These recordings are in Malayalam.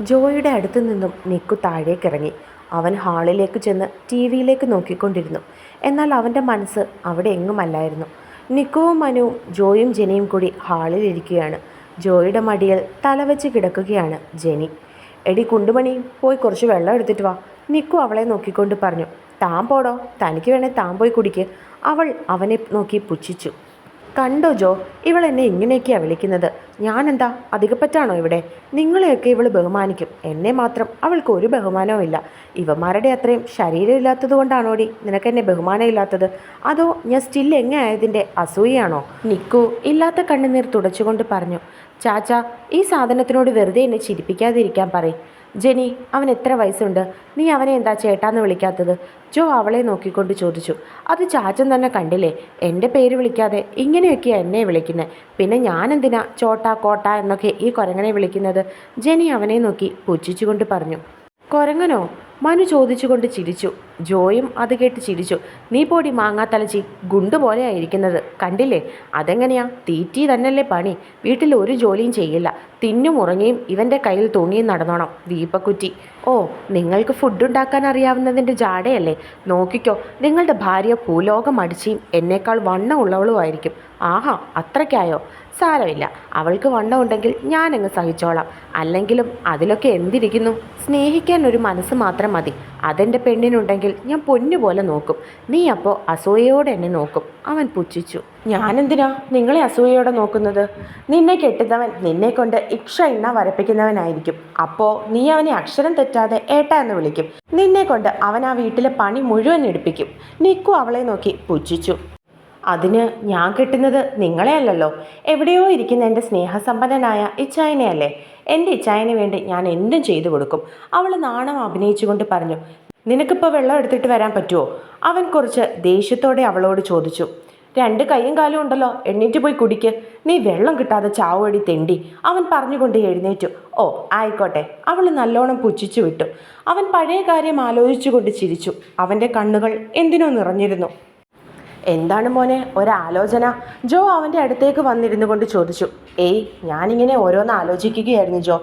ജോയിയുടെ അടുത്തു നിന്നും നിക്കു താഴേക്കിറങ്ങി. അവൻ ഹാളിലേക്ക് ചെന്ന് ടി വിയിലേക്ക് നോക്കിക്കൊണ്ടിരുന്നു. എന്നാൽ അവൻ്റെ മനസ്സ് അവിടെ എങ്ങുമല്ലായിരുന്നു. നിക്കുവും മനുവും ജോയും ജെനിയും കൂടി ഹാളിലിരിക്കുകയാണ്. ജോയുടെ മടിയിൽ തലവെച്ച് കിടക്കുകയാണ് ജെനി. എടി കുണ്ടുമണി, പോയി കുറച്ച് വെള്ളം എടുത്തിട്ട് വാ, നിക്കു അവളെ നോക്കിക്കൊണ്ട് പറഞ്ഞു. താൻ പോടോ, തനിക്ക് വേണേ താൻ പോയി കുടിക്ക്, അവൾ അവനെ നോക്കി പുച്ഛിച്ചു. കണ്ടോ ജോ, ഇവൾ എന്നെ ഇങ്ങനെയൊക്കെയാണ് വിളിക്കുന്നത്. ഞാനെന്താ അധികപ്പറ്റാണോ ഇവിടെ? നിങ്ങളെയൊക്കെ ഇവൾ ബഹുമാനിക്കും, എന്നെ മാത്രം അവൾക്ക് ഒരു ബഹുമാനവും ഇല്ല. ഇവന്മാരുടെ അത്രയും ശരീരം ഇല്ലാത്തത് കൊണ്ടാണോടി നിനക്കെന്നെ ബഹുമാനം ഇല്ലാത്തത്? അതോ ഞാൻ സ്റ്റിൽ എങ്ങനെയായതിൻ്റെ അസൂയാണോ? നിക്കു ഇല്ലാത്ത കണ്ണുനീർ തുടച്ചുകൊണ്ട് പറഞ്ഞു. ചാച്ചാ, ഈ സാധനത്തിനോട് വെറുതെ എന്നെ ചിരിപ്പിക്കാതിരിക്കാൻ പറയും. ജെനി, അവൻ എത്ര വയസ്സുണ്ട്? നീ അവനെ എന്താ ചേട്ടാന്ന് വിളിക്കാത്തത്? ജോ അവളെ നോക്കിക്കൊണ്ട് ചോദിച്ചു. അത് ചാച്ചൻ തന്നെ കണ്ടില്ലേ, എൻ്റെ പേര് വിളിക്കാതെ ഇങ്ങനെയൊക്കെയാണ് എന്നെ വിളിക്കുന്നത്. പിന്നെ ഞാനെന്തിനാ ചോട്ട കോട്ട എന്നൊക്കെ ഈ കുരങ്ങനെ വിളിക്കുന്നത്? ജെനി അവനെ നോക്കി പുച്ഛിച്ചുകൊണ്ട് പറഞ്ഞു. കുരങ്ങനോ? മനു ചോദിച്ചുകൊണ്ട് ചിരിച്ചു. ജോയും അത് കേട്ട് ചിരിച്ചു. നീ പോടി മാങ്ങാത്തലച്ചി, ഗുണ്ടു പോലെയായിരിക്കുന്നത് കണ്ടില്ലേ? അതെങ്ങനെയാ? തീറ്റി തന്നെയല്ലേ പണി. വീട്ടിൽ ഒരു ജോലിയും ചെയ്യില്ല, തിന്നും ഉറങ്ങിയും ഇവൻ്റെ കയ്യിൽ തൂങ്ങിയും നടന്നോണം വീപ്പക്കുറ്റി. ഓ, നിങ്ങൾക്ക് ഫുഡ് ഉണ്ടാക്കാൻ അറിയാവുന്നതിൻ്റെ ജാടയല്ലേ? നോക്കിക്കോ, നിങ്ങളുടെ ഭാര്യ ഭൂലോകം അടിച്ചിയും എന്നേക്കാൾ വണ്ണമുള്ളവളും ആയിരിക്കും. ആഹാ, അത്രയ്ക്കായോ? സാരമില്ല, അവൾക്ക് വണ്ണം ഉണ്ടെങ്കിൽ ഞാനങ്ങ് സഹിച്ചോളാം. അല്ലെങ്കിലും അതിലൊക്കെ എന്തിരിക്കുന്നു? സ്നേഹിക്കാൻ ഒരു മനസ്സ് മാത്രം മതി. അതെൻ്റെ പെണ്ണിനുണ്ടെങ്കിൽ ഞാൻ പൊന്നുപോലെ നോക്കും. നീ അപ്പോൾ അസൂയയോടെ എന്നെ നോക്കും, അവൻ പുച്ഛിച്ചു. ഞാനെന്തിനാ നിങ്ങളെ അസൂയയോടെ നോക്കുന്നത്? നിന്നെ കെട്ടുന്നവൻ നിന്നെ കൊണ്ട് ഇക്ഷ ഇണ്ണ വരപ്പിക്കുന്നവനായിരിക്കും. അപ്പോൾ നീ അവനെ അക്ഷരം തെറ്റാതെ ഏട്ടാ എന്ന് വിളിക്കും. നിന്നെ കൊണ്ട് അവൻ ആ വീട്ടിലെ പണി മുഴുവൻ എടുപ്പിക്കും. നിക്കു അവളെ നോക്കി പുച്ഛിച്ചു. അതിന് ഞാൻ കെട്ടുന്നത് നിങ്ങളെ അല്ലല്ലോ, എവിടെയോ ഇരിക്കുന്ന എൻ്റെ സ്നേഹസമ്പന്നനായ ഇച്ചായനെയല്ലേ. എൻ്റെ ഇച്ചായന് വേണ്ടി ഞാൻ എന്തും ചെയ്തു കൊടുക്കും, അവൾ നാണം അഭിനയിച്ചുകൊണ്ട് പറഞ്ഞു. നിനക്കിപ്പോൾ വെള്ളം എടുത്തിട്ട് വരാൻ പറ്റുമോ? അവൻ കുറച്ച് ദേഷ്യത്തോടെ അവളോട് ചോദിച്ചു. 2 കൈയും കാലും ഉണ്ടല്ലോ, എണ്ണീറ്റ് പോയി കുടിക്ക്. നീ വെള്ളം കിട്ടാതെ ചാവുവടി തെണ്ടി, അവൻ പറഞ്ഞുകൊണ്ട് എഴുന്നേറ്റു. ഓ ആയിക്കോട്ടെ, അവൾ നല്ലോണം പുച്ഛിച്ചു വിട്ടു. അവൻ പഴയ കാര്യം ആലോചിച്ചുകൊണ്ട് ചിരിച്ചു. അവൻ്റെ കണ്ണുകൾ എന്തിനോ നിറഞ്ഞിരുന്നു. എന്താണ് മോനെ ഒരാലോചന? ജോ അവൻ്റെ അടുത്തേക്ക് വന്നിരുന്നു കൊണ്ട് ചോദിച്ചു. ഏയ്, ഞാനിങ്ങനെ ഓരോന്ന് ആലോചിക്കുകയായിരുന്നു ജോ.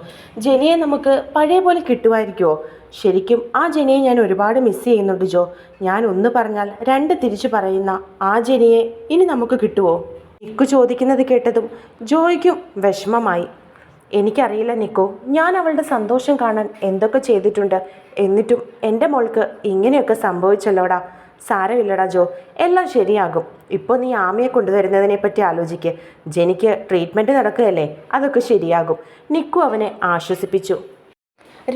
ജെനിയെ നമുക്ക് പഴയ പോലെ കിട്ടുമായിരിക്കുമോ? ശരിക്കും ആ ജെനിയെ ഞാൻ ഒരുപാട് മിസ് ചെയ്യുന്നുണ്ട് ജോ. ഞാൻ ഒന്ന് പറഞ്ഞാൽ 2 തിരിച്ചു പറയുന്ന ആ ജെനിയെ ഇനി നമുക്ക് കിട്ടുമോ? നിക്കു ചോദിക്കുന്നത് കേട്ടതും ജോയ്ക്കും വിഷമമായി. എനിക്കറിയില്ല നിക്കു, ഞാൻ അവളുടെ സന്തോഷം കാണാൻ എന്തൊക്കെ ചെയ്തിട്ടുണ്ട്. എന്നിട്ടും എൻ്റെ മോൾക്ക് ഇങ്ങനെയൊക്കെ സംഭവിച്ചല്ലോടാ. സാരമില്ലടാ ജോ, എല്ലാം ശരിയാകും. ഇപ്പോൾ നീ ആമയെ കൊണ്ടുവരുന്നതിനെ പറ്റി ആലോചിക്ക്. ജെനിക്ക് ട്രീറ്റ്മെൻറ്റ് നടക്കുകയല്ലേ, അതൊക്കെ ശരിയാകും. നിക്കു അവനെ ആശ്വസിപ്പിച്ചു.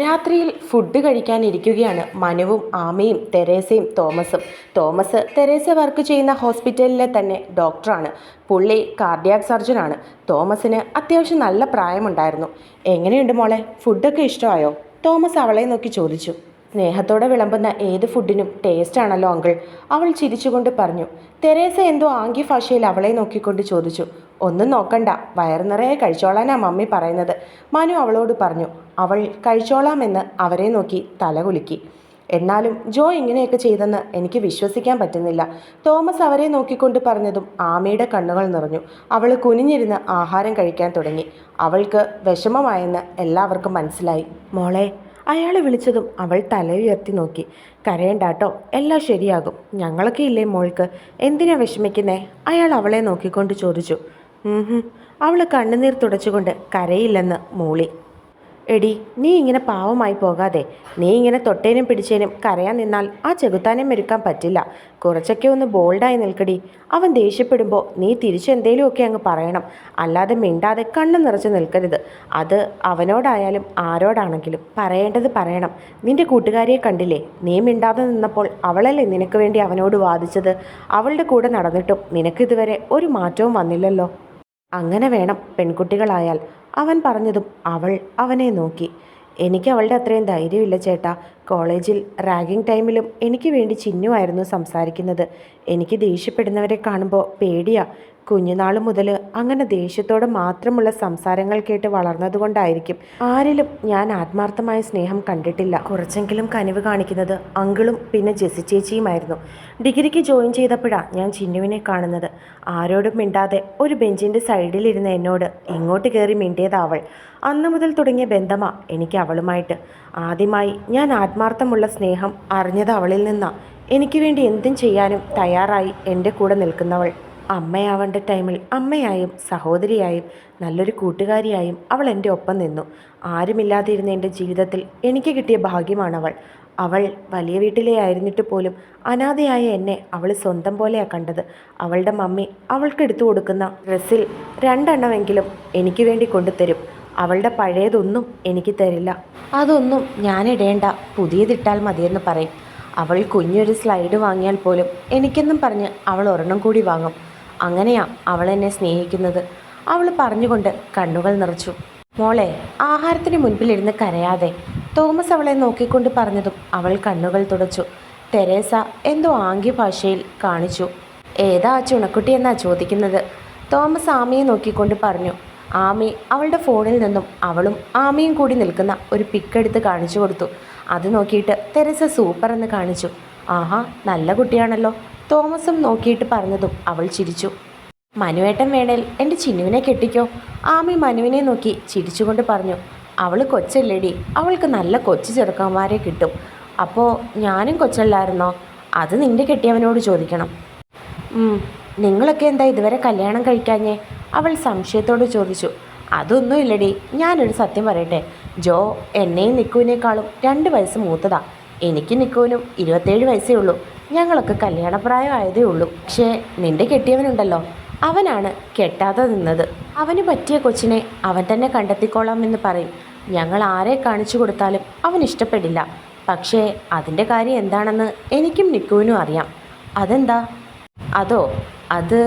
രാത്രിയിൽ ഫുഡ് കഴിക്കാനിരിക്കുകയാണ് മനുവും ആമയും തെരേസയും തോമസും. തോമസ് തെരേസ വർക്ക് ചെയ്യുന്ന ഹോസ്പിറ്റലിലെ തന്നെ ഡോക്ടറാണ്. പുള്ളി കാർഡിയാക് സർജനാണ്. തോമസിന് അത്യാവശ്യം നല്ല പ്രായമുണ്ടായിരുന്നു. എങ്ങനെയുണ്ട് മോളെ, ഫുഡൊക്കെ ഇഷ്ടമായോ? തോമസ് അവളെ നോക്കി ചോദിച്ചു. സ്നേഹത്തോടെ വിളമ്പുന്ന ഏത് ഫുഡിനും ടേസ്റ്റ് ആണല്ലോ അങ്കിൾ, അവൾ ചിരിച്ചുകൊണ്ട് പറഞ്ഞു. തെരേസ എന്തോ ആംഗ്യ ഭാഷയിൽ അവളെ നോക്കിക്കൊണ്ട് ചോദിച്ചു. ഒന്നും നോക്കണ്ട, വയറു നിറയെ കഴിച്ചോളാനാ മമ്മി പറയുന്നത്, മനു അവളോട് പറഞ്ഞു. അവൾ കഴിച്ചോളാമെന്ന് അവരെ നോക്കി തലകുലുക്കി. എന്നാലും ജോ ഇങ്ങനെയൊക്കെ ചെയ്തെന്ന് എനിക്ക് വിശ്വസിക്കാൻ പറ്റുന്നില്ല. തോമസ് അവരെ നോക്കിക്കൊണ്ട് പറഞ്ഞതും ആമയുടെ കണ്ണുകൾ നിറഞ്ഞു. അവൾ കുനിഞ്ഞിരുന്ന് ആഹാരം കഴിക്കാൻ തുടങ്ങി. അവൾക്ക് വിഷമമായെന്ന് എല്ലാവർക്കും മനസ്സിലായി. മോളെ, അയാൾ വിളിച്ചതും അവൾ തല ഉയർത്തി നോക്കി. കരയണ്ടാട്ടോ, എല്ലാം ശരിയാകും. ഞങ്ങളൊക്കെ ഇല്ലേ മോൾക്ക്, എന്തിനാ വിഷമിക്കുന്നേ? അയാൾ അവളെ നോക്കിക്കൊണ്ട് ചോദിച്ചു. അവൾ കണ്ണുനീർ തുടച്ചുകൊണ്ട് കരയില്ലെന്ന് മൂളി. എടി, നീ ഇങ്ങനെ പാവമായി പോകാതെ. നീ ഇങ്ങനെ തൊട്ടേനും പിടിച്ചേനും കരയാൻ നിന്നാൽ ആ ചെകുത്താനെ മെരുക്കാൻ പറ്റില്ല. കുറച്ചൊക്കെ ഒന്ന് ബോൾഡായി നിൽക്കടി. അവൻ ദേഷ്യപ്പെടുമ്പോൾ നീ തിരിച്ചെന്തേലുമൊക്കെ അങ്ങ് പറയണം. അല്ലാതെ മിണ്ടാതെ കണ്ണു നിറച്ച് നിൽക്കരുത്. അത് അവനോടായാലും ആരോടാണെങ്കിലും പറയേണ്ടത് പറയണം. നിന്റെ കൂട്ടുകാരിയെ കണ്ടില്ലേ? നീ മിണ്ടാതെ നിന്നപ്പോൾ അവളല്ലേ നിനക്ക് വേണ്ടി അവനോട് വാദിച്ചത്. അവളുടെ കൂടെ നടന്നിട്ടും നിനക്കിതുവരെ ഒരു മാറ്റവും വന്നില്ലല്ലോ. അങ്ങനെ വേണം പെൺകുട്ടികളായാൽ, അവൻ പറഞ്ഞതും അവൾ അവനെ നോക്കി. എനിക്ക് അവളുടെ അത്രയും ധൈര്യമില്ല ചേട്ടാ. കോളേജിൽ റാഗിങ് ടൈമിലും എനിക്ക് വേണ്ടി ചിന്നുവായിരുന്നു സംസാരിക്കുന്നത്. എനിക്ക് ദേഷ്യപ്പെടുന്നവരെ കാണുമ്പോൾ പേടിയാ. കുഞ്ഞുനാൾ മുതൽ അങ്ങനെ ദേഷ്യത്തോടെ മാത്രമുള്ള സംസാരങ്ങൾ കേട്ട് വളർന്നതുകൊണ്ടായിരിക്കും ആരിലും ഞാൻ ആത്മാർത്ഥമായ സ്നേഹം കണ്ടിട്ടില്ല. കുറച്ചെങ്കിലും കനിവ് കാണിക്കുന്നത് അങ്കിളും പിന്നെ ജെസ്സി ചേച്ചിയുമായിരുന്നു. ഡിഗ്രിക്ക് ജോയിൻ ചെയ്തപ്പോഴാണ് ഞാൻ ചിന്നുവിനെ കാണുന്നത്. ആരോടും മിണ്ടാതെ ഒരു ബെഞ്ചിൻ്റെ സൈഡിലിരുന്ന് എന്നോട് ഇങ്ങോട്ട് കയറി മിണ്ടിയത് അവൾ. അന്നു മുതൽ തുടങ്ങിയ ബന്ധമാണ് എനിക്ക് അവളുമായിട്ട്. ആദ്യമായി ഞാൻ ആത്മാർത്ഥമുള്ള സ്നേഹം അറിഞ്ഞത് അവളിൽ നിന്നാണ്. എനിക്ക് വേണ്ടി എന്തും ചെയ്യാനും തയ്യാറായി എൻ്റെ കൂടെ നിൽക്കുന്നവൾ. അമ്മയാവേണ്ട ടൈമിൽ അമ്മയായും സഹോദരിയായും നല്ലൊരു കൂട്ടുകാരിയായും അവൾ എൻ്റെ ഒപ്പം നിന്നു. ആരുമില്ലാതിരുന്ന എൻ്റെ ജീവിതത്തിൽ എനിക്ക് കിട്ടിയ ഭാഗ്യമാണവൾ. അവൾ വലിയ വീട്ടിലെ ആയിരുന്നിട്ട് പോലും അനാഥയായ എന്നെ അവൾ സ്വന്തം പോലെയാണ് കണ്ടത്. അവളുടെ മമ്മി അവൾക്ക് എടുത്തു കൊടുക്കുന്ന ഡ്രസ്സിൽ 2 എണ്ണമെങ്കിലും എനിക്ക് വേണ്ടി കൊണ്ടുതരും. അവളുടെ പഴയതൊന്നും എനിക്ക് തരില്ല. അതൊന്നും ഞാനിടേണ്ട, പുതിയതിട്ടാൽ മതിയെന്ന് പറയും. അവൾ കുഞ്ഞൊരു സ്ലൈഡ് വാങ്ങിയാൽ പോലും എനിക്കെന്നും പറഞ്ഞ് അവൾ ഒരെണ്ണം കൂടി വാങ്ങും. അങ്ങനെയാ അവൾ എന്നെ സ്നേഹിക്കുന്നത്. അവൾ പറഞ്ഞുകൊണ്ട് കണ്ണുകൾ നിറച്ചു. മോളെ, ആഹാരത്തിന് മുൻപിലിരുന്ന് കരയാതെ, തോമസ് അവളെ നോക്കിക്കൊണ്ട് പറഞ്ഞതും അവൾ കണ്ണുകൾ തുടച്ചു. തെരേസ എന്തോ ആംഗ്യ ഭാഷയിൽ കാണിച്ചു. ഏതാ ചുണക്കുട്ടി എന്നാ ചോദിക്കുന്നത്? തോമസ് ആമിയെ നോക്കിക്കൊണ്ട് പറഞ്ഞു. ആമി അവളുടെ ഫോണിൽ നിന്നും അവളും ആമിയും കൂടി നിൽക്കുന്ന ഒരു പിക്കെടുത്ത് കാണിച്ചു കൊടുത്തു. അത് നോക്കിയിട്ട് തെരേസ സൂപ്പർ എന്ന് കാണിച്ചു. ആഹാ, നല്ല കുട്ടിയാണല്ലോ. തോമസും നോക്കിയിട്ട് പറഞ്ഞതും അവൾ ചിരിച്ചു. മനുവേട്ടൻ വേണേൽ എൻ്റെ ചിന്നുവിനെ കെട്ടിക്കോ. ആമി മനുവിനെ നോക്കി ചിരിച്ചുകൊണ്ട് പറഞ്ഞു. അവൾ കൊച്ചല്ലേടി, അവൾക്ക് നല്ല കൊച്ചു ചെറുക്കന്മാരെ കിട്ടും. അപ്പോൾ ഞാനും കൊച്ചല്ലായിരുന്നോ? അത് നിൻ്റെ കെട്ടിയവനോട് ചോദിക്കണം. നിങ്ങളൊക്കെ എന്താ ഇതുവരെ കല്യാണം കഴിക്കാഞ്ഞേ? അവൾ സംശയത്തോട് ചോദിച്ചു. അതൊന്നും ഇല്ലടി, ഞാനൊരു സത്യം പറയട്ടെ. ജോ എന്നെയും നിക്കുവിനേക്കാളും 2 വയസ്സ് മൂത്തതാ. എനിക്ക് നിക്കുവിനും 27 വയസ്സേ ഉള്ളൂ. ഞങ്ങളൊക്കെ കല്യാണപ്രായം ആയതേ ഉള്ളൂ. പക്ഷേ നിന്റെ കെട്ടിയവനുണ്ടല്ലോ, അവനാണ് കെട്ടാതെ നിന്നത്. അവന് പറ്റിയ കൊച്ചിനെ അവൻ തന്നെ കണ്ടെത്തിക്കോളാം എന്ന് പറയും. ഞങ്ങൾ ആരെ കാണിച്ചു കൊടുത്താലും അവൻ ഇഷ്ടപ്പെടില്ല. പക്ഷേ അതിൻ്റെ കാര്യം എന്താണെന്ന് എനിക്കും നിക്കുവിനും അറിയാം. അതെന്താ? അതോ, അത്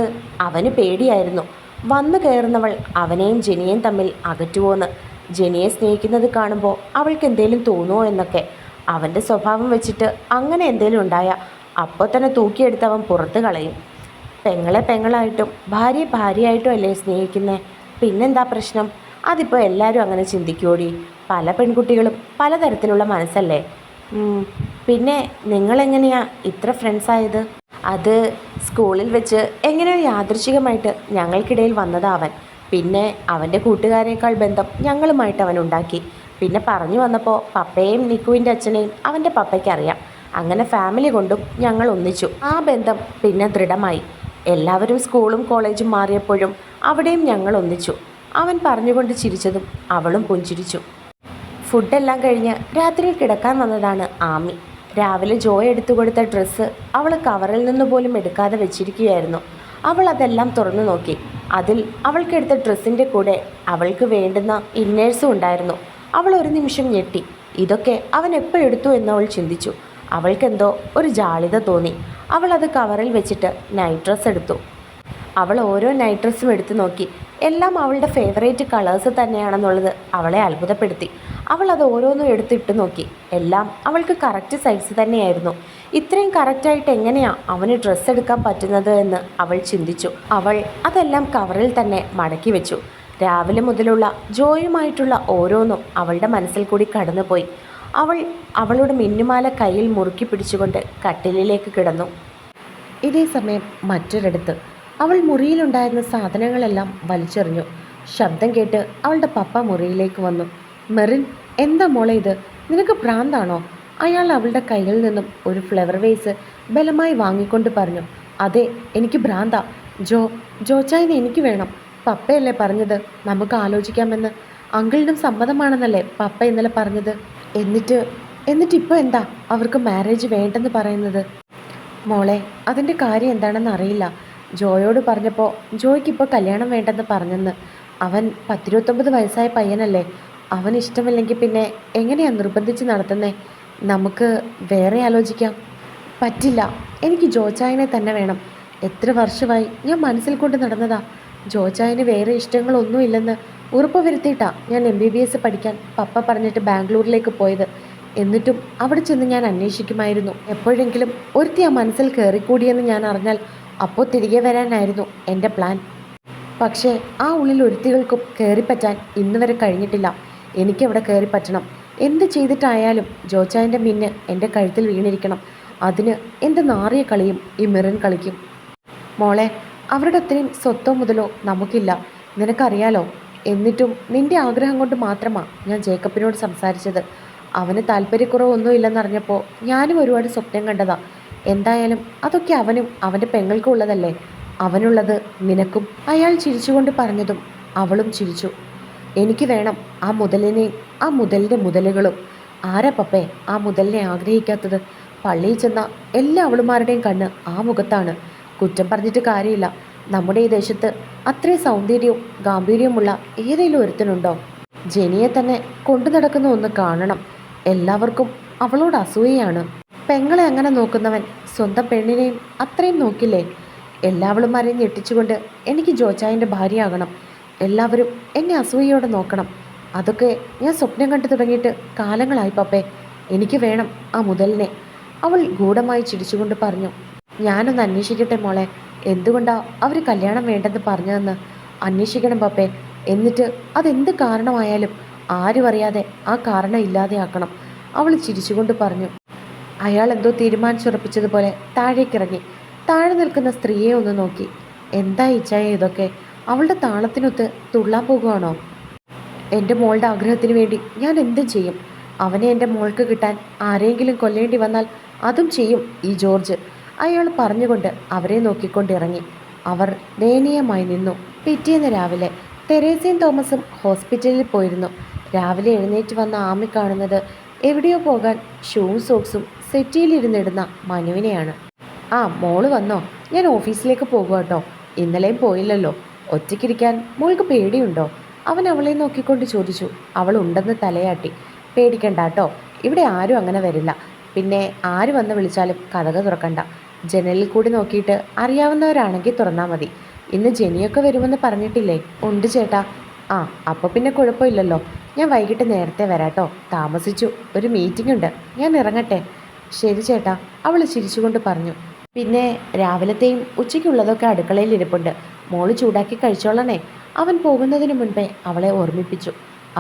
അവന് പേടിയായിരുന്നു. വന്നു കയറുന്നവൾ അവനെയും ജെനിയെയും തമ്മിൽ അകറ്റുമോന്ന്. ജെനിയെ സ്നേഹിക്കുന്നത് കാണുമ്പോൾ അവൾക്ക് എന്തേലും തോന്നുമോ എന്നൊക്കെ. അവൻ്റെ സ്വഭാവം വെച്ചിട്ട് അങ്ങനെ എന്തേലും ഉണ്ടായാൽ അപ്പോൾ തന്നെ തൂക്കിയെടുത്തവൻ പുറത്ത് കളയും. പെങ്ങളെ പെങ്ങളായിട്ടും ഭാര്യയെ ഭാര്യയായിട്ടും അല്ലേ സ്നേഹിക്കുന്നത്? പിന്നെന്താ പ്രശ്നം? അതിപ്പോൾ എല്ലാവരും അങ്ങനെ ചിന്തിക്കുമോടി? പല പെൺകുട്ടികളും പലതരത്തിലുള്ള മനസ്സല്ലേ. പിന്നെ നിങ്ങളെങ്ങനെയാ ഇത്ര ഫ്രണ്ട്സായത്? അത് സ്കൂളിൽ വെച്ച് എങ്ങനെയോ യാദൃച്ഛികമായിട്ട് ഞങ്ങൾക്കിടയിൽ വന്നതാ അവൻ. പിന്നെ അവൻ്റെ കൂട്ടുകാരേക്കാൾ ബന്ധം ഞങ്ങളുമായിട്ട് അവൻ ഉണ്ടാക്കി. പിന്നെ പറഞ്ഞു വന്നപ്പോൾ പപ്പയെയും നിക്കുവിൻ്റെ അച്ഛനെയും അവൻ്റെ പപ്പയ്ക്ക് അറിയാം. അങ്ങനെ ഫാമിലി കൊണ്ടും ഞങ്ങൾ ഒന്നിച്ചു. ആ ബന്ധം പിന്നെ ദൃഢമായി. എല്ലാവരും സ്കൂളും കോളേജും മാറിയപ്പോഴും അവിടെയും ഞങ്ങൾ ഒന്നിച്ചു. അവൻ പറഞ്ഞുകൊണ്ട് ചിരിച്ചതും അവളും പുഞ്ചിരിച്ചു. ഫുഡെല്ലാം കഴിഞ്ഞ് രാത്രിയിൽ കിടക്കാൻ വന്നതാണ് ആമി. രാവിലെ ജോയ് എടുത്തു കൊടുത്ത ഡ്രസ്സ് അവൾ കവറിൽ നിന്ന് പോലും എടുക്കാതെ വെച്ചിരിക്കുകയായിരുന്നു. അവൾ അതെല്ലാം തുറന്നു നോക്കി. അതിൽ അവൾക്കെടുത്ത ഡ്രസ്സിൻ്റെ കൂടെ അവൾക്ക് വേണ്ടുന്ന ഇന്നേഴ്സും ഉണ്ടായിരുന്നു. അവൾ ഒരു നിമിഷം ഞെട്ടി. ഇതൊക്കെ അവൻ എപ്പോൾ എടുത്തു എന്നവൾ ചിന്തിച്ചു. അവൾക്കെന്തോ ഒരു ജാളിത തോന്നി. അവൾ അത് കവറിൽ വെച്ചിട്ട് നൈറ്റ് ഡ്രസ്സ് എടുത്തു. അവൾ ഓരോ നൈറ്റ് ഡ്രസ്സും എടുത്തു നോക്കി. എല്ലാം അവളുടെ ഫേവറേറ്റ് കളേഴ്സ് തന്നെയാണെന്നുള്ളത് അവളെ അത്ഭുതപ്പെടുത്തി. അവൾ അത് ഓരോന്നും എടുത്തിട്ട് നോക്കി. എല്ലാം അവൾക്ക് കറക്റ്റ് സൈസ് തന്നെയായിരുന്നു. ഇത്രയും കറക്റ്റായിട്ട് എങ്ങനെയാണ് അവന് ഡ്രസ്സ് എടുക്കാൻ പറ്റുന്നത് എന്ന് അവൾ ചിന്തിച്ചു. അവൾ അതെല്ലാം കവറിൽ തന്നെ മടക്കി വെച്ചു. രാവിലെ മുതലുള്ള ജോയുമായിട്ടുള്ള ഓരോന്നും അവളുടെ മനസ്സിൽ കൂടി കടന്നുപോയി. അവൾ അവളുടെ മിന്നുമാല കയ്യിൽ മുറുക്കി പിടിച്ചുകൊണ്ട് കട്ടിലിലേക്ക് കിടന്നു. ഇതേ സമയം മറ്റൊരിടത്ത് അവൾ മുറിയിലുണ്ടായിരുന്ന സാധനങ്ങളെല്ലാം വലിച്ചെറിഞ്ഞു. ശബ്ദം കേട്ട് അവളുടെ പപ്പ മുറിയിലേക്ക് വന്നു. മെറിൻ, എന്താ മോളെ ഇത്? നിനക്ക് ഭ്രാന്താണോ? അയാൾ അവളുടെ കയ്യിൽ നിന്നും ഒരു ഫ്ലവർ വേസ് ബലമായി വാങ്ങിക്കൊണ്ട് പറഞ്ഞു. അതെ, എനിക്ക് ഭ്രാന്താ. ജോച്ചായനെ എനിക്ക് വേണം. പപ്പയല്ലേ പറഞ്ഞത് നമുക്ക് ആലോചിക്കാമെന്ന്? അങ്കിളിനും സമ്മതമാണെന്നല്ലേ പപ്പ ഇന്നലെ പറഞ്ഞത്? എന്നിട്ട് ഇപ്പോൾ എന്താ അവർക്ക് മാരേജ് വേണ്ടെന്ന് പറയുന്നത്? മോളെ, അതിൻ്റെ കാര്യം എന്താണെന്ന് അറിയില്ല. ജോയോട് പറഞ്ഞപ്പോൾ ജോയ്ക്കിപ്പോൾ കല്യാണം വേണ്ടെന്ന് പറഞ്ഞെന്ന്. അവൻ 19 വയസ്സായ പയ്യനല്ലേ. അവന് ഇഷ്ടമില്ലെങ്കിൽ പിന്നെ എങ്ങനെയാണ് നിർബന്ധിച്ച് നടത്തുന്നേ? നമുക്ക് വേറെ ആലോചിക്കാം. പറ്റില്ല, എനിക്ക് ജോച്ചായനെ തന്നെ വേണം. എത്ര വർഷമായി ഞാൻ മനസ്സിൽ കൊണ്ട് നടന്നതാ. ജോച്ചായന് വേറെ ഇഷ്ടങ്ങളൊന്നുമില്ലെന്ന് ഉറപ്പ് വരുത്തിയിട്ടാ ഞാൻ MBBS പഠിക്കാൻ പപ്പ പറഞ്ഞിട്ട് ബാംഗ്ലൂരിലേക്ക് പോയത്. എന്നിട്ടും അവിടെ ചെന്ന് ഞാൻ അന്വേഷിക്കുമായിരുന്നു. എപ്പോഴെങ്കിലും ഒരുത്തി ആ മനസ്സിൽ കയറിക്കൂടിയെന്ന് ഞാൻ അറിഞ്ഞാൽ അപ്പോൾ തിരികെ വരാനായിരുന്നു എൻ്റെ പ്ലാൻ. പക്ഷേ ആ ഉള്ളിൽ ഒരുത്തികൾക്കും കയറിപ്പറ്റാൻ ഇന്ന് വരെ കഴിഞ്ഞിട്ടില്ല. എനിക്കവിടെ കയറിപ്പറ്റണം. എന്ത് ചെയ്തിട്ടായാലും ജോച്ചായൻ്റെ മിന്ന് എൻ്റെ കഴുത്തിൽ വീണിരിക്കണം. അതിന് എന്ത് നാറിയ കളിയും ഈ മിറൻ കളിക്കും. മോളെ, അവരുടെ അത്രയും സ്വത്തോ മുതലോ നമുക്കില്ല, നിനക്കറിയാലോ. എന്നിട്ടും നിന്റെ ആഗ്രഹം കൊണ്ട് മാത്രമാണ് ഞാൻ ജേക്കബിനോട് സംസാരിച്ചത്. അവന് താല്പര്യക്കുറവൊന്നുമില്ലെന്നറിഞ്ഞപ്പോൾ ഞാനും ഒരുപാട് സ്വപ്നം കണ്ടതാ. എന്തായാലും അതൊക്കെ അവനും അവൻ്റെ പെങ്ങൾക്കും ഉള്ളതല്ലേ. അവനുള്ളത് നിനക്കും. അയാൾ ചിരിച്ചുകൊണ്ട് പറഞ്ഞതും അവളും ചിരിച്ചു. എനിക്ക് വേണം ആ മുതലിനെയും ആ മുതലിൻ്റെ മുതലുകളും. ആരാ പപ്പേ ആ മുതലിനെ ആഗ്രഹിക്കാത്തത്? പള്ളിയിൽ ചെന്ന എല്ലാ അവളുമാരുടെയും കണ്ണ് ആ മുഖത്താണ്. കുറ്റം പറഞ്ഞിട്ട് കാര്യമില്ല. നമ്മുടെ ഈ ദേശത്ത് അത്രയും സൗന്ദര്യവും ഗാംഭീര്യവുമുള്ള ഏതെങ്കിലും ഒരുത്തനുണ്ടോ? ജെനിയെ തന്നെ കൊണ്ടു നടക്കുന്ന ഒന്ന് കാണണം. എല്ലാവർക്കും അവളോട് അസൂയയാണ്. പെങ്ങളെ അങ്ങനെ നോക്കുന്നവൻ സ്വന്തം പെണ്ണിനെയും അത്രയും നോക്കില്ലേ? എല്ലാവളുമാരെയും ഞെട്ടിച്ചുകൊണ്ട് എനിക്ക് ജോച്ചായൻ്റെ ഭാര്യയാകണം. എല്ലാവരും എന്നെ അസൂയയോടെ നോക്കണം. അതൊക്കെ ഞാൻ സ്വപ്നം കണ്ടു തുടങ്ങിയിട്ട് കാലങ്ങളായി പപ്പേ. എനിക്ക് വേണം ആ മുതലിനെ. അവൾ ഗൂഢമായി ചിരിച്ചുകൊണ്ട് പറഞ്ഞു. ഞാനൊന്ന് അന്വേഷിക്കട്ടെ മോളെ, എന്തുകൊണ്ടാ അവർ കല്യാണം വേണ്ടെന്ന് പറഞ്ഞതെന്ന്. അന്വേഷിക്കണം പപ്പേ. എന്നിട്ട് അതെന്ത് കാരണമായാലും ആരും അറിയാതെ ആ കാരണം ഇല്ലാതെയാക്കണം. അവൾ ചിരിച്ചുകൊണ്ട് പറഞ്ഞു. അയാൾ എന്തോ തീരുമാനിച്ചുറപ്പിച്ചതുപോലെ താഴേക്കിറങ്ങി. താഴെ നിൽക്കുന്ന സ്ത്രീയെ ഒന്ന് നോക്കി. എന്താ ഇച്ഛായ ഇതൊക്കെ? അവളുടെ താളത്തിനൊത്ത് തുള്ളാൻ പോകുവാണോ? എൻ്റെ മോളുടെ ആഗ്രഹത്തിന് വേണ്ടി ഞാൻ എന്തും ചെയ്യും. അവനെ എൻ്റെ മോൾക്ക് കിട്ടാൻ ആരെങ്കിലും കൊല്ലേണ്ടി വന്നാൽ അതും ചെയ്യും ഈ ജോർജ്. അയാൾ പറഞ്ഞുകൊണ്ട് അവരെ നോക്കിക്കൊണ്ടിറങ്ങി. അവർ ദയനീയമായി നിന്നു. പിറ്റേന്ന് രാവിലെ തെരേസയും തോമസും ഹോസ്പിറ്റലിൽ പോയിരുന്നു. രാവിലെ എഴുന്നേറ്റ് വന്ന ആമി കാണുന്നത് എവിടെയോ പോകാൻ ഷൂവും സോക്സും സെറ്റിയിലിരുന്നിടുന്ന മനുവിനെയാണ്. ആ മോള് വന്നോ? ഞാൻ ഓഫീസിലേക്ക് പോകുക കേട്ടോ. ഇന്നലെയും പോയില്ലല്ലോ. ഒറ്റയ്ക്കിരിക്കാൻ മോൾക്ക് പേടിയുണ്ടോ? അവൻ അവളെ നോക്കിക്കൊണ്ട് ചോദിച്ചു. അവൾ ഉണ്ടെന്ന് തലയാട്ടി. പേടിക്കണ്ട കേട്ടോ, ഇവിടെ ആരും അങ്ങനെ വരില്ല. പിന്നെ ആര് വന്ന് വിളിച്ചാലും കതക് തുറക്കണ്ട. ജനലിൽ കൂടി നോക്കിയിട്ട് അറിയാവുന്നവരാണെങ്കിൽ തുറന്നാൽ മതി. ഇന്ന് ജെനിയൊക്കെ വരുമെന്ന് പറഞ്ഞിട്ടില്ലേ? ഉണ്ട് ചേട്ടാ. ആ അപ്പോൾ പിന്നെ കുഴപ്പമില്ലല്ലോ. ഞാൻ വൈകിട്ട് നേരത്തെ വരാട്ടോ. താമസിച്ചു, ഒരു മീറ്റിംഗ് ഉണ്ട്. ഞാൻ ഇറങ്ങട്ടെ. ശരി ചേട്ടാ, അവൾ ചിരിച്ചുകൊണ്ട് പറഞ്ഞു. പിന്നെ രാവിലത്തെയും ഉച്ചയ്ക്കുള്ളതൊക്കെ അടുക്കളയിൽ ഇരിപ്പുണ്ട്. മോള് ചൂടാക്കി കഴിച്ചോളണേ. അവൻ പോകുന്നതിന് മുൻപേ അവളെ ഓർമ്മിപ്പിച്ചു.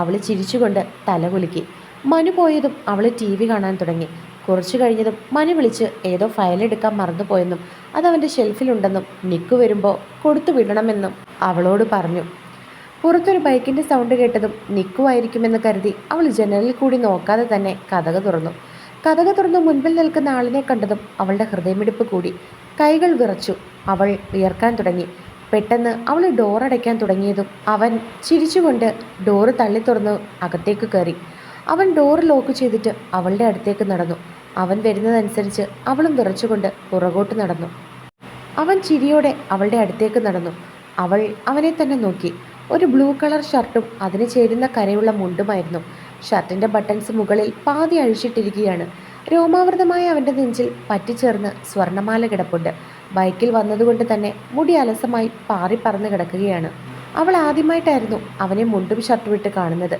അവൾ ചിരിച്ചുകൊണ്ട് തല കുലുക്കി. മനു പോയതും അവൾ TV കാണാൻ തുടങ്ങി. കുറച്ചു കഴിഞ്ഞതും മനു വിളിച്ച് ഏതോ ഫയലെടുക്കാൻ മറന്നുപോയെന്നും അതവൻ്റെ ഷെൽഫിലുണ്ടെന്നും നിക്കു വരുമ്പോൾ കൊടുത്തു വിടണമെന്നും അവളോട് പറഞ്ഞു. പുറത്തൊരു ബൈക്കിൻ്റെ സൗണ്ട് കേട്ടതും നിക്കു ആയിരിക്കുമെന്ന് കരുതി അവൾ ജനലിൽ കൂടി നോക്കാതെ തന്നെ കതക് തുറന്നു മുൻപിൽ നിൽക്കുന്ന ആളിനെ കണ്ടതും അവളുടെ ഹൃദയമിടിപ്പ് കൂടി. കൈകൾ വിറച്ചു. അവൾ വിയർക്കാൻ തുടങ്ങി. പെട്ടെന്ന് അവൾ ഡോറടയ്ക്കാൻ തുടങ്ങിയതും അവൻ ചിരിച്ചുകൊണ്ട് ഡോറ് തള്ളി തുറന്ന് അകത്തേക്ക് കയറി. അവൻ ഡോറ് ലോക്ക് ചെയ്തിട്ട് അവളുടെ അടുത്തേക്ക് നടന്നു. അവൻ വരുന്നതനുസരിച്ച് അവളും വിറച്ചുകൊണ്ട് പുറകോട്ട് നടന്നു. അവൻ ചിരിയോടെ അവളുടെ അടുത്തേക്ക് നടന്നു. അവൾ അവനെ തന്നെ നോക്കി. ഒരു ബ്ലൂ കളർ ഷർട്ടും അതിന് ചേരുന്ന കരയുള്ള മുണ്ടുമായിരുന്നു. ഷർട്ടിൻ്റെ ബട്ടൺസ് മുകളിൽ പാതി അഴിച്ചിട്ടിരിക്കുകയാണ്. രോമാവൃതമായ അവൻ്റെ നെഞ്ചിൽ പറ്റിച്ചേർന്ന് സ്വർണ്ണമാല കിടപ്പുണ്ട്. ബൈക്കിൽ വന്നതുകൊണ്ട് തന്നെ മുടി അലസമായി പാറി പറന്ന് കിടക്കുകയാണ്. അവൾ ആദ്യമായിട്ടായിരുന്നു അവനെ മുണ്ടും ഷർട്ടും ഇട്ട് കാണുന്നത്.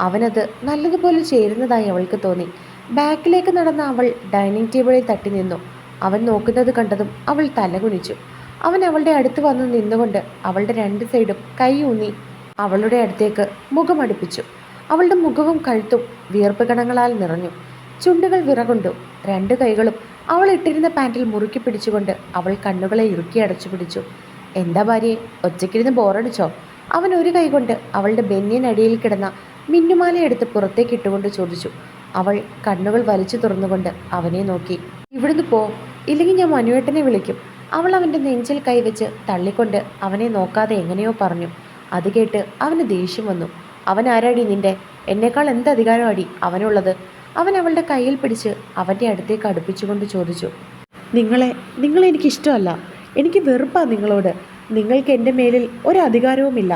അവനത് നല്ലതുപോലെ ചേരുന്നതായി അവൾക്ക് തോന്നി. ബാക്കിലേക്ക് നടന്ന അവൾ ഡൈനിങ് ടേബിളിൽ തട്ടി നിന്നു. അവൻ നോക്കുന്നത് കണ്ടതും അവൾ തലകുനിച്ചു. അവൻ അവളുടെ അടുത്ത് വന്ന് നിന്നുകൊണ്ട് അവളുടെ രണ്ട് സൈഡും കൈ ഊന്നി അവളുടെ അടുത്തേക്ക് മുഖമടുപ്പിച്ചു. അവളുടെ മുഖവും കഴുത്തും വിയർപ്പ് കണങ്ങളാൽ നിറഞ്ഞു. ചുണ്ടുകൾ വിറകൊണ്ടു. രണ്ട് കൈകളും അവൾ ഇട്ടിരുന്ന പാൻറ്റിൽ മുറുക്കി പിടിച്ചുകൊണ്ട് അവൾ കണ്ണുകളെ ഇറുക്കി അടച്ചു പിടിച്ചു. എന്താ ഭാര്യയെ, ഒറ്റയ്ക്കിരുന്ന് ബോറടിച്ചോ? അവൻ ഒരു കൈ കൊണ്ട് അവളുടെ ബെന്നിയനടിയിൽ കിടന്ന മിന്നുമാല എടുത്ത് പുറത്തേക്ക് ഇട്ടുകൊണ്ട് ചോദിച്ചു. അവൾ കണ്ണുകൾ വലിച്ചു തുറന്നുകൊണ്ട് അവനെ നോക്കി. ഇവിടുന്ന് പോ, ഇല്ലെങ്കിൽ ഞാൻ മനുവേട്ടനെ വിളിക്കും. അവൾ അവൻ്റെ നെഞ്ചിൽ കൈവച്ച് തള്ളിക്കൊണ്ട് അവനെ നോക്കാതെ എങ്ങനെയോ പറഞ്ഞു. അത് കേട്ട് അവന് ദേഷ്യം വന്നു. അവൻ ആരാടി നിന്റെ? എന്നേക്കാൾ എന്ത് അധികാരം അടി അവനുള്ളത്? അവൻ അവളുടെ കയ്യിൽ പിടിച്ച് അവൻ്റെ അടുത്തേക്ക് അടുപ്പിച്ചുകൊണ്ട് ചോദിച്ചു. നിങ്ങളെ എനിക്കിഷ്ടമല്ല. എനിക്ക് വെറുപ്പാണ് നിങ്ങളോട്. നിങ്ങൾക്ക് എൻ്റെ മേലിൽ ഒരധികാരവുമില്ല.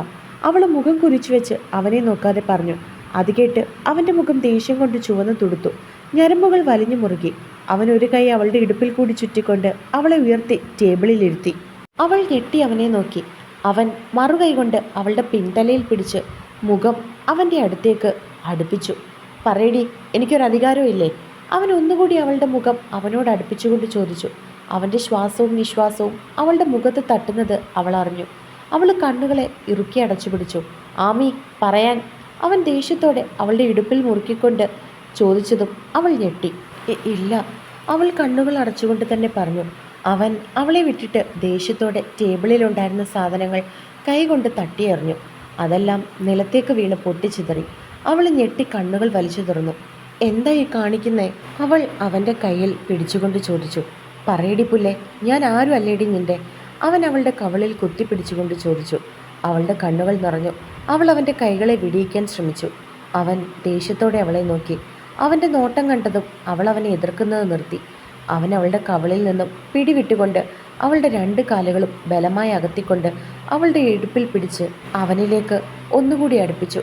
അവൾ മുഖം കുരിച്ചു വെച്ച് അവനെ നോക്കാതെ പറഞ്ഞു. അത് കേട്ട് അവൻ്റെ മുഖം ദേഷ്യം കൊണ്ട് ചുവന്ന് തുടുത്തു. ഞരമ്പുകൾ വലിഞ്ഞു മുറുകി. അവൻ ഒരു കൈ അവളുടെ ഇടുപ്പിൽ കൂടി ചുറ്റിക്കൊണ്ട് അവളെ ഉയർത്തി ടേബിളിലിരുത്തി. അവൾ ഞെട്ടി അവനെ നോക്കി. അവൻ മറുകൈ കൊണ്ട് അവളുടെ പിൻതലയിൽ പിടിച്ച് മുഖം അവൻ്റെ അടുത്തേക്ക് അടുപ്പിച്ചു. പറയടി, എനിക്കൊരധികാരവും ഇല്ലേ? അവൻ ഒന്നുകൂടി അവളുടെ മുഖം അവനോട് അടുപ്പിച്ചുകൊണ്ട് ചോദിച്ചു. അവൻ്റെ ശ്വാസവും നിശ്വാസവും അവളുടെ മുഖത്ത് തട്ടുന്നത് അവൾ അറിഞ്ഞു. അവൾ കണ്ണുകളെ ഇറുക്കി അടച്ചു പിടിച്ചു. ആമി, പറയാൻ. അവൻ ദേഷ്യത്തോടെ അവളുടെ ഇടുപ്പിൽ മുറുക്കിക്കൊണ്ട് ചോദിച്ചതും അവൾ ഞെട്ടി. ഇല്ല, അവൾ കണ്ണുകൾ അടച്ചുകൊണ്ട് തന്നെ പറഞ്ഞു. അവൻ അവളെ വിട്ടിട്ട് ദേഷ്യത്തോടെ ടേബിളിലുണ്ടായിരുന്ന സാധനങ്ങൾ കൈകൊണ്ട് തട്ടിയെറിഞ്ഞു. അതെല്ലാം നിലത്തേക്ക് വീണ് പൊട്ടിച്ചിതറി. അവൾ ഞെട്ടി കണ്ണുകൾ വലിച്ചു തുറന്നു. എന്താ ഈ കാണിക്കുന്നേ? അവൾ അവൻ്റെ കയ്യിൽ പിടിച്ചുകൊണ്ട് ചോദിച്ചു. പറയടി പുല്ലേ, ഞാൻ ആരും അല്ലേടി നിന്റെ? അവൻ അവളുടെ കവളിൽ കുത്തിപ്പിടിച്ചുകൊണ്ട് ചോദിച്ചു. അവളുടെ കണ്ണുകൾ നിറഞ്ഞു. അവൾ അവൻ്റെ കൈകളെ വിടിയിക്കാൻ ശ്രമിച്ചു. അവൻ ദേഷ്യത്തോടെ അവളെ നോക്കി. അവൻ്റെ നോട്ടം കണ്ടതും അവൾ അവനെ എതിർക്കുന്നത് നിർത്തി. അവൻ അവളുടെ കവളിൽ നിന്നും പിടിവിട്ടുകൊണ്ട് അവളുടെ 2 കാലുകളും ബലമായി അകത്തിക്കൊണ്ട് അവളുടെ ഇടുപ്പിൽ പിടിച്ച് അവനിലേക്ക് ഒന്നുകൂടി അടുപ്പിച്ചു.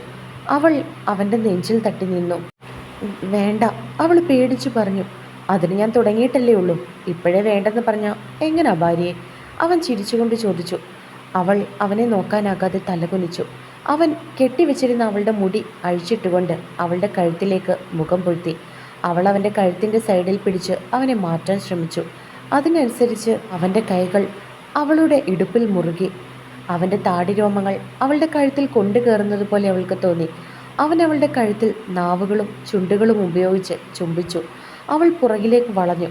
അവൾ അവൻ്റെ നെഞ്ചിൽ തട്ടി നിന്നു. വേണ്ട, അവൾ പേടിച്ചു പറഞ്ഞു. അതിന് ഞാൻ തുടങ്ങിയിട്ടല്ലേ ഉള്ളൂ. ഇപ്പോഴേ വേണ്ടെന്ന് പറഞ്ഞാൽ എങ്ങനാ ഭാര്യയെ? അവൻ ചിരിച്ചുകൊണ്ട് ചോദിച്ചു. അവൾ അവനെ നോക്കാനാകാതെ തലകുനിച്ചു. അവൻ കെട്ടിവെച്ചിരുന്ന അവളുടെ മുടി അഴിച്ചിട്ടുകൊണ്ട് അവളുടെ കഴുത്തിലേക്ക് മുഖം പൊഴുത്തി. അവൾ അവൻ്റെ കഴുത്തിൻ്റെ സൈഡിൽ പിടിച്ച് അവനെ മാറ്റാൻ ശ്രമിച്ചു. അതിനനുസരിച്ച് അവൻ്റെ കൈകൾ അവളുടെ ഇടുപ്പിൽ മുറുകി. അവൻ്റെ താടിരോമങ്ങൾ അവളുടെ കഴുത്തിൽ കൊണ്ടുകയറുന്നത് പോലെ അവൾക്ക് തോന്നി. അവൻ അവളുടെ കഴുത്തിൽ നാവുകളും ചുണ്ടുകളും ഉപയോഗിച്ച് ചുംബിച്ചു. അവൾ പുറകിലേക്ക് വളഞ്ഞു.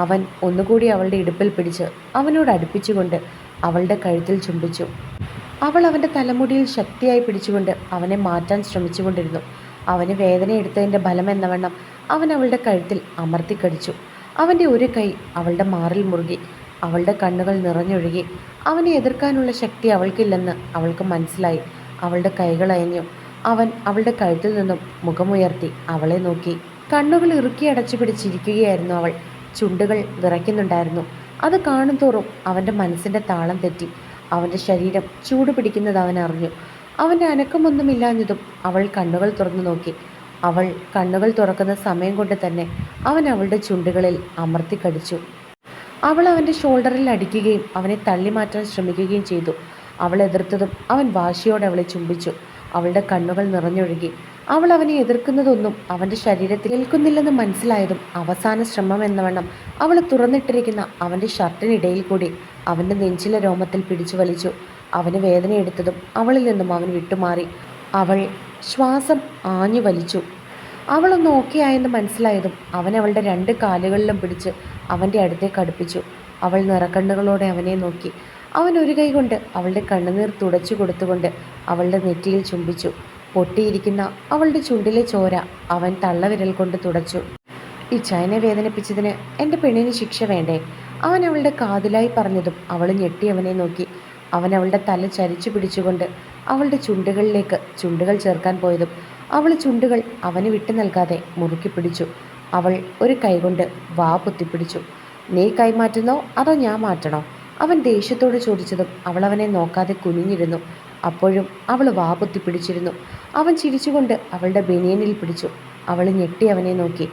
അവൻ ഒന്നുകൂടി അവളുടെ ഇടുപ്പിൽ പിടിച്ച് അവനോട് അടുപ്പിച്ചുകൊണ്ട് അവളുടെ കഴുത്തിൽ ചുംബിച്ചു. അവൾ അവൻ്റെ തലമുടിയിൽ ശക്തിയായി പിടിച്ചുകൊണ്ട് അവനെ മാറ്റാൻ ശ്രമിച്ചുകൊണ്ടിരുന്നു. അവന് വേദനയെടുത്തതിൻ്റെ ഫലം എന്നവണ്ണം അവൻ അവളുടെ കഴുത്തിൽ അമർത്തിക്കടിച്ചു. അവൻ്റെ ഒരു കൈ അവളുടെ മാറിൽ മുറുകി. അവളുടെ കണ്ണുകൾ നിറഞ്ഞൊഴുകി. അവനെ എതിർക്കാനുള്ള ശക്തി അവൾക്കില്ലെന്ന് അവൾക്ക് മനസ്സിലായി. അവളുടെ കൈകൾ അയഞ്ഞു. അവൻ അവളുടെ കഴുത്തിൽ നിന്നും മുഖമുയർത്തി അവളെ നോക്കി. കണ്ണുകൾ ഇറുക്കി അടച്ചു പിടിച്ചിരിക്കുകയായിരുന്നു അവൾ. ചുണ്ടുകൾ വിറയ്ക്കുന്നുണ്ടായിരുന്നു. അത് കാണും തോറും അവൻ്റെ മനസ്സിൻ്റെ താളം തെറ്റി. അവൻ്റെ ശരീരം ചൂട് പിടിക്കുന്നത് അവൻ അറിഞ്ഞു. അവൻ്റെ അനക്കമൊന്നുമില്ലാഞ്ഞതും അവൾ കണ്ണുകൾ തുറന്നു നോക്കി. അവൾ കണ്ണുകൾ തുറക്കുന്ന സമയം കൊണ്ട് തന്നെ അവൻ അവളുടെ ചുണ്ടുകളിൽ അമർത്തി കടിച്ചു. അവൾ അവൻ്റെ ഷോൾഡറിൽ അടിക്കുകയും അവനെ തള്ളി മാറ്റാൻ ശ്രമിക്കുകയും ചെയ്തു. അവൾ എതിർത്തതും അവൻ വാശിയോടെ അവളെ ചുംബിച്ചു. അവളുടെ കണ്ണുകൾ നിറഞ്ഞൊഴുകി. അവൾ അവനെ എതിർക്കുന്നതൊന്നും അവൻ്റെ ശരീരത്തിൽ ഏൽക്കുന്നില്ലെന്ന് മനസ്സിലായതും അവസാന ശ്രമം എന്നവണ്ണം അവൾ തുറന്നിട്ടിരിക്കുന്ന അവൻ്റെ ഷർട്ടിനിടയിൽ കൂടി അവൻ്റെ നെഞ്ചിലെ രോമത്തിൽ പിടിച്ചു വലിച്ചു. അവന് വേദനയെടുത്തതും അവളിൽ നിന്നും അവൻ വിട്ടുമാറി. അവൾ ശ്വാസം ആഞ്ഞു വലിച്ചു. അവളൊന്ന് ഓക്കെ ആയെന്ന് മനസ്സിലായതും അവൻ അവളുടെ 2 കാലുകളിലും പിടിച്ച് അവൻ്റെ അടുത്തേക്ക് അടുപ്പിച്ചു. അവൾ നിറക്കണ്ണുകളോടെ അവനെ നോക്കി. അവൻ ഒരു കൈ കൊണ്ട് അവളുടെ കണ്ണുനീർ തുടച്ചു കൊടുത്തുകൊണ്ട് അവളുടെ നെറ്റിയിൽ ചുംബിച്ചു. പൊട്ടിയിരിക്കുന്ന അവളുടെ ചുണ്ടിലെ ചോര അവൻ തള്ളവിരൽ കൊണ്ട് തുടച്ചു. ഈ ചൈനെ വേദനിപ്പിച്ചതിന് എൻ്റെ പെണ്ണിന് ശിക്ഷ വേണ്ടേ? അവൻ അവളുടെ കാതിലായി പറഞ്ഞതും അവൾ ഞെട്ടി അവനെ നോക്കി. അവൻ അവളുടെ തല ചരിച്ചു പിടിച്ചുകൊണ്ട് അവളുടെ ചുണ്ടുകളിലേക്ക് ചുണ്ടുകൾ ചേർക്കാൻ പോയതും അവൾ ചുണ്ടുകൾ അവന് വിട്ടു നൽകാതെ മുറുക്കി പിടിച്ചു. അവൾ ഒരു കൈകൊണ്ട് വാ പൊത്തിപ്പിടിച്ചു. നീ കൈമാറ്റുന്നോ അതോ ഞാൻ മാറ്റണോ? അവൻ ദേഷ്യത്തോട് ചോദിച്ചതും അവൾ അവനെ നോക്കാതെ കുനിഞ്ഞിരുന്നു. അപ്പോഴും അവൾ വാ പൊത്തിപ്പിടിച്ചിരുന്നു. അവൻ ചിരിച്ചുകൊണ്ട് അവളുടെ ബനിയനിൽ പിടിച്ചു. അവൾ ഞെട്ടി അവനെ നോക്കി.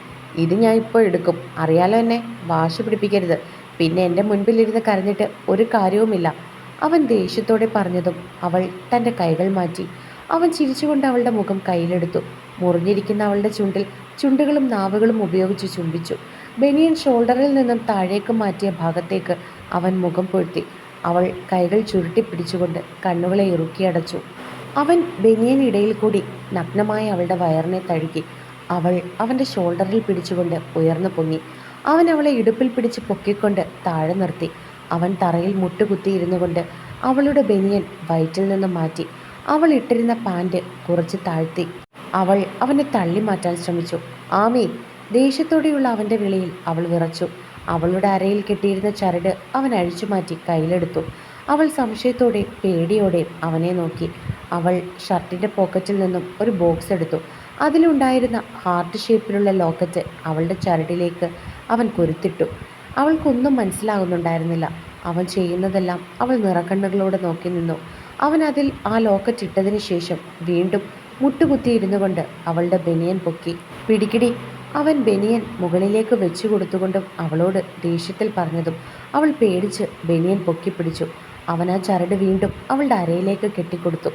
ഇത് ഞാൻ ഇപ്പോൾ എടുക്കും, അറിയാലോ എന്നെ, വാശി പിടിപ്പിക്കരുത്. പിന്നെ എൻ്റെ മുൻപിലിരുന്ന് കരഞ്ഞിട്ട് ഒരു കാര്യവുമില്ല. അവൻ ദേഷ്യത്തോടെ പറഞ്ഞതും അവൾ തൻ്റെ കൈകൾ മാറ്റി. അവൻ ചിരിച്ചുകൊണ്ട് അവളുടെ മുഖം കയ്യിലെടുത്തു. മുറിഞ്ഞിരിക്കുന്ന അവളുടെ ചുണ്ടിൽ ചുണ്ടുകളും നാവുകളും ഉപയോഗിച്ച് ചുംബിച്ചു. ബനിയൻ ഷോൾഡറിൽ നിന്നും താഴേക്ക് മാറ്റിയ ഭാഗത്തേക്ക് അവൻ മുഖം പൊഴുത്തി. അവൾ കൈകൾ ചുരുട്ടി പിടിച്ചുകൊണ്ട് കണ്ണുകളെ ഇറുക്കിയടച്ചു. അവൻ ബനിയൻ ഇടയിൽ കൂടി നഗ്നമായ അവളുടെ വയറിനെ തഴുകി. അവൾ അവൻ്റെ ഷോൾഡറിൽ പിടിച്ചുകൊണ്ട് ഉയർന്നു പൊങ്ങി. അവൻ അവളെ ഇടുപ്പിൽ പിടിച്ച് പൊക്കിക്കൊണ്ട് താഴെ നിർത്തി. അവൻ തറയിൽ മുട്ടുകുത്തിയിരുന്നു കൊണ്ട് അവളുടെ ബനിയൻ വയറ്റിൽ നിന്ന് മാറ്റി. അവൾ ഇട്ടിരുന്ന പാൻറ് കുറച്ച് താഴ്ത്തി. അവൾ അവനെ തള്ളി മാറ്റാൻ ശ്രമിച്ചു. ആമി! ദേഷ്യത്തോടെയുള്ള അവൻ്റെ വിളിയിൽ അവൾ വിറച്ചു. അവളുടെ അരയിൽ കെട്ടിയിരുന്ന ചരട് അവൻ അഴിച്ചു മാറ്റി കയ്യിലെടുത്തു. അവൾ സംശയത്തോടെ പേടിയോടെ അവനെ നോക്കി. അവൾ ഷർട്ടിൻ്റെ പോക്കറ്റിൽ നിന്നും ഒരു ബോക്സ് എടുത്തു. അതിലുണ്ടായിരുന്ന ഹാർട്ട് ഷേപ്പിലുള്ള ലോക്കറ്റ് അവളുടെ ചരടിലേക്ക് അവൻ കൊരുത്തിട്ടു. അവൾക്കൊന്നും മനസ്സിലാകുന്നുണ്ടായിരുന്നില്ല. അവൻ ചെയ്യുന്നതെല്ലാം അവൾ നിറക്കണ്ണുകളോടെ നോക്കി നിന്നു. അവൻ അതിൽ ആ ലോക്കറ്റ് ഇട്ടതിന് ശേഷം വീണ്ടും മുട്ടുകുത്തിയിരുന്നു കൊണ്ട് അവളുടെ ബനിയൻ പൊക്കി. പിടിക്കിടി! അവൻ ബനിയൻ മുകളിലേക്ക് വെച്ചു കൊടുത്തുകൊണ്ടും അവളോട് ദേഷ്യത്തിൽ പറഞ്ഞതും അവൾ പേടിച്ച് ബനിയൻ പൊക്കിപ്പിടിച്ചു. അവൻ ആ ചരട് വീണ്ടും അവളുടെ അരയിലേക്ക് കെട്ടിക്കൊടുത്തു.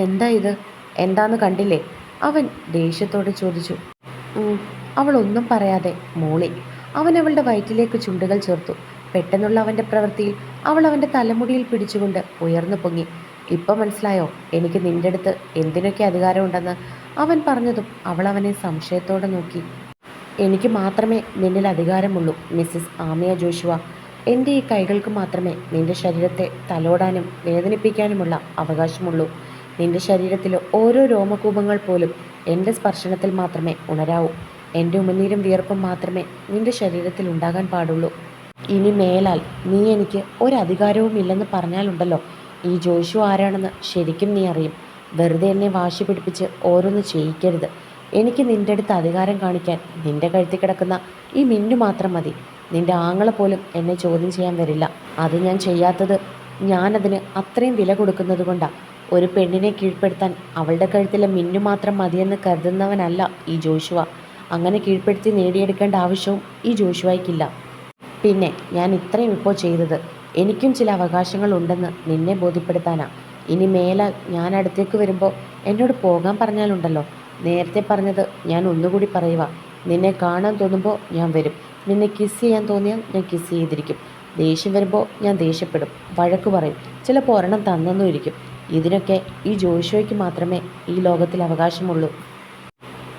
എന്താ ഇത്? എന്താന്ന് കണ്ടില്ലേ? അവൻ ദേഷ്യത്തോടെ ചോദിച്ചു. അവൾ ഒന്നും പറയാതെ മൂളി. അവൻ അവളുടെ വയറ്റിലേക്ക് ചുണ്ടുകൾ ചേർത്തു. പെട്ടെന്നുള്ള അവൻ്റെ പ്രവൃത്തിയിൽ അവൾ അവൻ്റെ തലമുടിയിൽ പിടിച്ചുകൊണ്ട് ഉയർന്നു പൊങ്ങി. ഇപ്പം മനസ്സിലായോ എനിക്ക് നിന്റെ അടുത്ത് എന്തിനൊക്കെ അധികാരമുണ്ടെന്ന്? അവൻ പറഞ്ഞതും അവൾ അവനെ സംശയത്തോടെ നോക്കി. എനിക്ക് മാത്രമേ നിന്നിൽ അധികാരമുള്ളൂ മിസ്സിസ് ആമിയ ജോഷുവ. എൻ്റെ ഈ കൈകൾക്ക് മാത്രമേ നിന്റെ ശരീരത്തെ തലോടാനും വേദനിപ്പിക്കാനുമുള്ള അവകാശമുള്ളൂ. നിന്റെ ശരീരത്തിലെ ഓരോ രോമകൂപങ്ങൾ പോലും എൻ്റെ സ്പർശനത്തിൽ മാത്രമേ ഉണരാവൂ. എൻ്റെ ഉമിനീരും വിയർപ്പും മാത്രമേ നിന്റെ ശരീരത്തിൽ ഉണ്ടാകാൻ പാടുള്ളൂ. ഇനി മേലാൽ നീ എനിക്ക് ഒരധികാരവും ഇല്ലെന്ന് പറഞ്ഞാലുണ്ടല്ലോ, ഈ ജോഷു ആരാണെന്ന് ശരിക്കും നീ അറിയും. വെറുതെ എന്നെ വാശി പിടിപ്പിച്ച് ഓരോന്ന് ചെയ്യിക്കരുത്. എനിക്ക് നിൻ്റെ അടുത്ത് അധികാരം കാണിക്കാൻ നിൻ്റെ കഴുത്തിൽ കിടക്കുന്ന ഈ മിന്നു മാത്രം മതി. നിൻ്റെ ആങ്ങള പോലും എന്നെ ചോദ്യം ചെയ്യാൻ വരില്ല. അത് ഞാൻ ചെയ്യാത്തത് ഞാനതിന് അത്രയും വില കൊടുക്കുന്നത് കൊണ്ടാണ്. ഒരു പെണ്ണിനെ കീഴ്പ്പെടുത്താൻ അവളുടെ കഴുത്തിലെ മിന്നു മാത്രം മതിയെന്ന് കരുതുന്നവനല്ല ഈ ജോഷുവ. അങ്ങനെ കീഴ്പ്പെടുത്തി നേടിയെടുക്കേണ്ട ആവശ്യവും ഈ ജോഷുവയ്ക്കില്ല. പിന്നെ ഞാൻ ഇത്രയും ഇപ്പോൾ ചെയ്തത് എനിക്കും ചില അവകാശങ്ങൾ ഉണ്ടെന്ന് നിന്നെ ബോധ്യപ്പെടുത്താനാ. ഇനി മേലാൽ ഞാൻ അടുത്തേക്ക് വരുമ്പോൾ എന്നോട് പോകാൻ പറഞ്ഞാലുണ്ടല്ലോ, നേരത്തെ പറഞ്ഞത് ഞാൻ ഒന്നുകൂടി പറയുക. നിന്നെ കാണാൻ തോന്നുമ്പോൾ ഞാൻ വരും. നിന്നെ കിസ് ചെയ്യാൻ തോന്നിയാൽ ഞാൻ കിസ് ചെയ്തിരിക്കും. ദേഷ്യം വരുമ്പോൾ ഞാൻ ദേഷ്യപ്പെടും, വഴക്ക് പറയും, ചിലപ്പോൾ ഒരെണ്ണം തന്നെന്നും ഇരിക്കും. ഇതിനൊക്കെ ഈ ജോഷുവയ്ക്ക് മാത്രമേ ഈ ലോകത്തിൽ അവകാശമുള്ളൂ.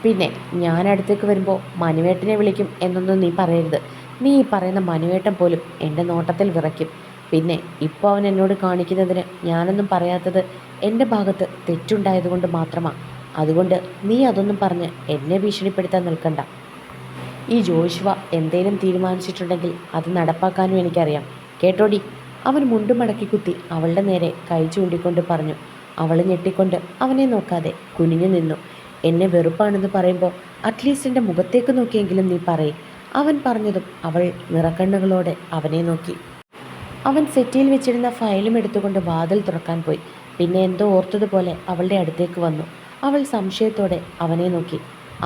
പിന്നെ ഞാൻ അടുത്തേക്ക് വരുമ്പോൾ മനുവേട്ടനെ വിളിക്കും എന്നൊന്നും നീ പറയരുത്. നീ ഈ പറയുന്ന മനുവേട്ടൻ പോലും എൻ്റെ നോട്ടത്തിൽ വിറയ്ക്കും. പിന്നെ ഇപ്പോൾ അവൻ എന്നോട് കാണിക്കുന്നതിന് ഞാനൊന്നും പറയാത്തത് എൻ്റെ ഭാഗത്ത് തെറ്റുണ്ടായതുകൊണ്ട് മാത്രമാണ്. അതുകൊണ്ട് നീ അതൊന്നും പറഞ്ഞ് എന്നെ ഭീഷണിപ്പെടുത്താൻ നിൽക്കണ്ട. ഈ ജോഷുവ എന്തേലും തീരുമാനിച്ചിട്ടുണ്ടെങ്കിൽ അത് നടപ്പാക്കാനും എനിക്കറിയാം. കേട്ടോടി? അവൻ മുണ്ടും മടക്കി കുത്തി അവളുടെ നേരെ കൈ ചൂണ്ടിക്കൊണ്ട് പറഞ്ഞു. അവൾ ഞെട്ടിക്കൊണ്ട് അവനെ നോക്കാതെ കുനിഞ്ഞു നിന്നു. എന്നെ വെറുപ്പാണെന്ന് പറയുമ്പോൾ അറ്റ്ലീസ്റ്റ് എൻ്റെ മുഖത്തേക്ക് നോക്കിയെങ്കിലും നീ പറയും. അവൻ പറഞ്ഞതും അവൾ നിറക്കണ്ണുകളോടെ അവനെ നോക്കി. അവൻ സെറ്റിയിൽ വെച്ചിരുന്ന ഫയലും എടുത്തുകൊണ്ട് വാതിൽ തുറക്കാൻ പോയി. പിന്നെ എന്തോ ഓർത്തതുപോലെ അവളുടെ അടുത്തേക്ക് വന്നു. അവൾ സംശയത്തോടെ അവനെ നോക്കി.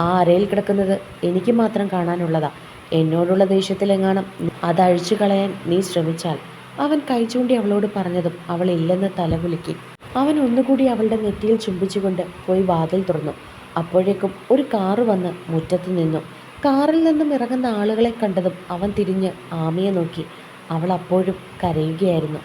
ആ അരയിൽ കിടക്കുന്നത് എനിക്ക് മാത്രം കാണാനുള്ളതാ. എന്നോടുള്ള ദേഷ്യത്തിലെങ്ങാനും അത് അഴിച്ചു കളയാൻ നീ ശ്രമിച്ചാൽ. അവൻ കൈ ചൂണ്ടി അവളോട് പറഞ്ഞതും അവൾ ഇല്ലെന്ന് തലകുലുക്കി. അവൻ ഒന്നുകൂടി അവളുടെ നെറ്റിയിൽ ചുംബിച്ചുകൊണ്ട് പോയി വാതിൽ തുറന്നു. അപ്പോഴേക്കും ഒരു കാറ് വന്ന് മുറ്റത്ത് നിന്നു. കാറിൽ നിന്നും ഇറങ്ങുന്ന ആളുകളെ കണ്ടതും അവൻ തിരിഞ്ഞ് ആമിയെ നോക്കി. അവൾ അപ്പോഴും കരയുകയായിരുന്നു.